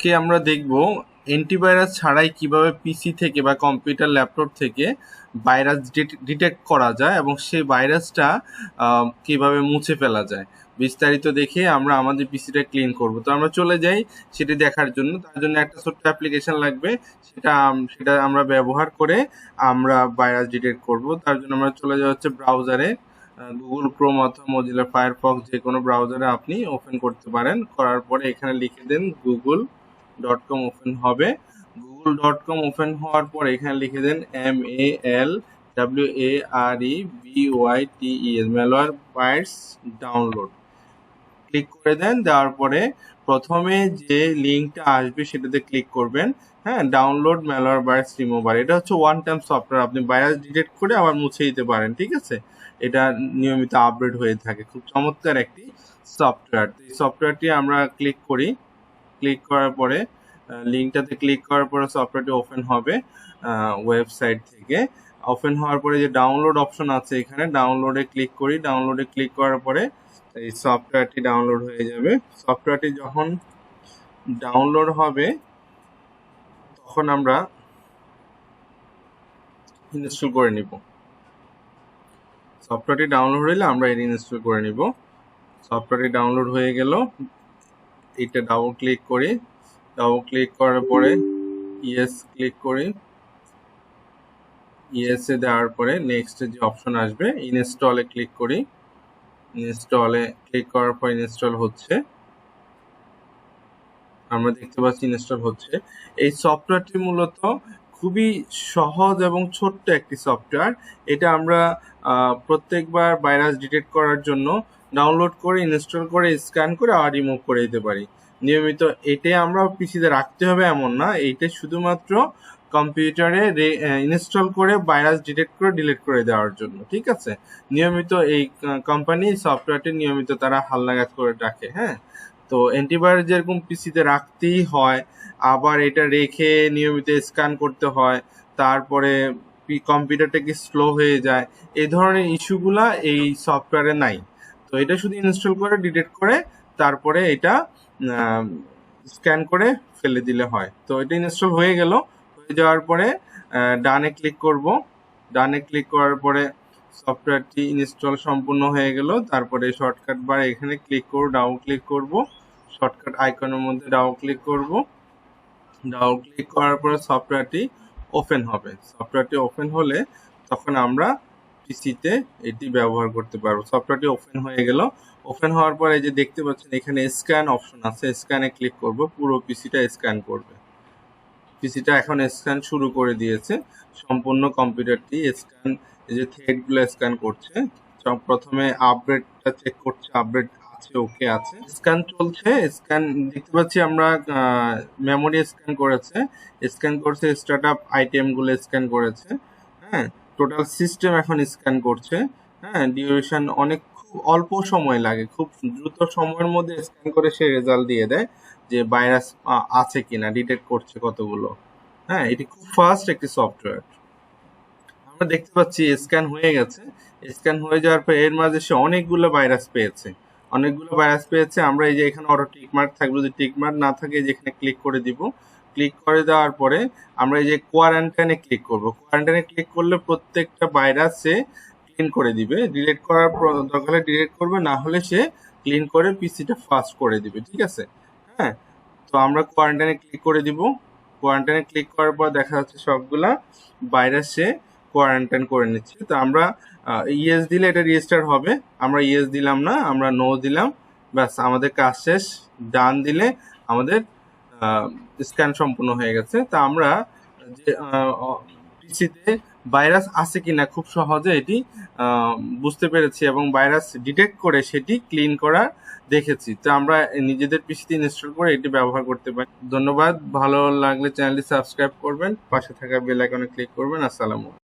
আজকে আমরা দেখব অ্যান্টিভাইরাস ছাড়াই কিভাবে পিসি থেকে বা কম্পিউটার ল্যাপটপ থেকে ভাইরাস ডিটেক্ট করা যায় এবং সেই ভাইরাসটা কিভাবে মুছে ফেলা যায়। বিস্তারিত দেখে আমরা আমাদের পিসিটা ক্লিন করব। তো আমরা চলে যাই সেটি দেখার জন্য। তার জন্য একটা ছোট্ট অ্যাপ্লিকেশন লাগবে, সেটা আমরা ব্যবহার করে আমরা ভাইরাস ডিটেক্ট করব। তার জন্য আমরা চলে যাওয়া হচ্ছে ব্রাউজারে, গুগল ক্রোম অথবা মজিলা ফায়ারফক্স যে কোনো ব্রাউজারে আপনি ওপেন করতে পারেন। করার পরে এখানে লিখে দেন google.com ওপেন হবে। google.com ওপেন হওয়ার পরে এখানে লিখে দেন malwarebytes Malwarebytes download click করে দেন। দেওয়ার পরে প্রথমে যে লিঙ্কটা আসবে সেটাতে ক্লিক করবেন। হ্যাঁ, ডাউনলোড ম্যালওয়্যার ভাইরাস রিমুভার, এটা হচ্ছে ওয়ান টাইম সফটওয়্যার, আপনি ভাইরাস ডিটেক্ট করে আবার মুছে দিতে পারেন। ঠিক আছে, এটা নিয়মিত আপডেট হয়ে থাকে, খুব চমৎকার একটি সফটওয়্যার। এই সফটওয়্যারটি আমরা ক্লিক করি। ক্লিক করার পরে লিঙ্কটাতে ক্লিক করার পরে সফটওয়্যারটি ওপেন হবে ওয়েবসাইট থেকে। ওপেন হওয়ার পরে যে ডাউনলোড অপশন আছে এখানে ডাউনলোডে ক্লিক করি। ডাউনলোডে ক্লিক করার পরে এই সফটওয়্যারটি ডাউনলোড হয়ে যাবে। সফটওয়্যারটি যখন ডাউনলোড হবে তখন আমরা ইনস্টল করে নিব। সফটওয়্যারটি ডাউনলোড হলে আমরা এটি ইনস্টল করে নিব। সফটওয়্যারটি ডাউনলোড হয়ে গেল, এটা ডাবল ক্লিক করি। ডাবল ক্লিক করার পরে ইয়েস ক্লিক করি। ইয়েসে দেওয়ার পরে নেক্সট যে অপশন আসবে ইনস্টলে ক্লিক করি। ইনস্টলে ক্লিক করার পর ইনস্টল হচ্ছে, আমরা দেখতে পাচ্ছি ইনস্টল হচ্ছে। এই সফটওয়্যারটি মূলত খুবই সহজ এবং ছোট্ট একটি সফটওয়্যার। এটা আমরা প্রত্যেকবার ভাইরাস ডিটেক্ট করার জন্য ডাউনলোড করে ইনস্টল করে স্ক্যান করে আর রিমুভ করে দিতে পারি নিয়মিত। এটাই আমরা পিসিতে রাখতে হবে এমন না, এইটা শুধুমাত্র কম্পিউটারে ইনস্টল করে ভাইরাস ডিটেক্ট করে ডিলিট করে দেওয়ার জন্য। ঠিক আছে, নিয়মিত এই কোম্পানি সফটওয়্যারটি নিয়মিত তারা হালনাগাদ করে রাখে। হ্যাঁ, তো অ্যান্টিভাইরাস যেরকম পিসিতে রাখতেই হয়, আবার এটা রেখে নিয়মিত স্ক্যান করতে হয়, তারপরে কম্পিউটারটা কি স্লো হয়ে যায়, এই ধরনের ইস্যুগুলা এই সফটওয়্যারে নাই। তো এটা শুধু ইনস্টল করে ডিটেক্ট করে তারপরে এটা স্ক্যান করে ফেলে দিলে হয়। তো এটা ইনস্টল হয়ে গেল। হয়ে যাওয়ার পরে ডানে ক্লিক করব। ডানে ক্লিক করার পরে সফটওয়্যারটি ইনস্টল সম্পূর্ণ হয়ে গেল। তারপরে শর্টকাট বার এখানে ক্লিক করব, ডাবল ক্লিক করব, শর্টকাট আইকনের মধ্যে ডাবল ক্লিক করব। ডাবল ক্লিক করার পরে সফটওয়্যারটি ওপেন হবে। সফটওয়্যারটি ওপেন হলে তখন আমরা পিসিতে এটি ব্যবহার করতে পারবো। সফটওয়্যারটি ওপেন হয়ে গেল। ওপেন হওয়ার পরে যে দেখতে পাচ্ছেন এখানে স্ক্যান অপশন আছে, স্ক্যানে ক্লিক করব, পুরো পিসিটা স্ক্যান করবে। পিসিটা এখন স্ক্যান শুরু করে দিয়েছে, সম্পূর্ণ কম্পিউটারটি স্ক্যান, এই যে থ্রেডগুলো স্ক্যান করছে। প্রথমে আপডেটটা চেক করছে, আপডেট আছে, ওকে আছে, স্ক্যান চলছে। স্ক্যান দেখতে পাচ্ছি আমরা মেমোরি স্ক্যান করেছে, স্ক্যান করছে, স্টার্টআপ আইটেমগুলো স্ক্যান করেছে। হ্যাঁ, টোটাল সিস্টেম এখন স্ক্যান করছে। হ্যাঁ, ডিউরেশন অনেক, খুব অল্প সময় লাগে, খুব দ্রুত সময়ের মধ্যে স্ক্যান করে সে রেজাল্ট দিয়ে দেয় যে ভাইরাস আছে কিনা, ডিটেক্ট করছে কতগুলো। হ্যাঁ, এটি খুব ফাস্ট একটি সফটওয়্যার। আমরা দেখতে পাচ্ছি স্ক্যান হয়ে গেছে। স্ক্যান হয়ে যাওয়ার পর এর মাঝে সে অনেকগুলো ভাইরাস পেয়েছে, আমরা এই যে এখানে অটো টিক মার্ক থাকবে, যদি টিক মার্ক না থাকে যেখানে ক্লিক করে দিব। ক্লিক করে দেওয়ার পরে আমরা এই যে কোয়ারেন্টাইনে ক্লিক করব। কোয়ারেন্টাইনে ক্লিক করলে প্রত্যেকটা ভাইরাস সে ক্লিন করে দিবে। ডিলিট করার দরকার হলে ডিলিট করবে, না হলে সে ক্লিন করে পিসিটা ফাস্ট করে দিবে। ঠিক আছে, হ্যাঁ, তো আমরা কোয়ারেন্টাইনে ক্লিক করে দিব। কোয়ারেন্টাইনে ক্লিক করার পর দেখা যাচ্ছে সবগুলা ভাইরাস সে কোয়ারেন্টাইন করে নিচ্ছে। তো আমরা ইয়েস দিলে এটা রেজিস্টার হবে, আমরা ইয়েস দিলাম না, আমরা নো দিলাম, ব্যাস আমাদের কাজ শেষ। ডান দিলে আমাদের স্ক্যান সম্পূর্ণ হয়ে গেছে। তা আমরা যে পিসিতে ভাইরাস আছে কিনা খুব সহজে এটি বুঝতে পেরেছি এবং ভাইরাস ডিটেক্ট করে সেটি ক্লিন করা দেখেছি। তো আমরা নিজেদের পিসিতে ইনস্টল করে এটি ব্যবহার করতে পারি। ধন্যবাদ, ভালো লাগলে চ্যানেলটি সাবস্ক্রাইব করবেন, পাশে থাকা বেল আইকনে ক্লিক করবেন। আসসালামু আলাইকুম।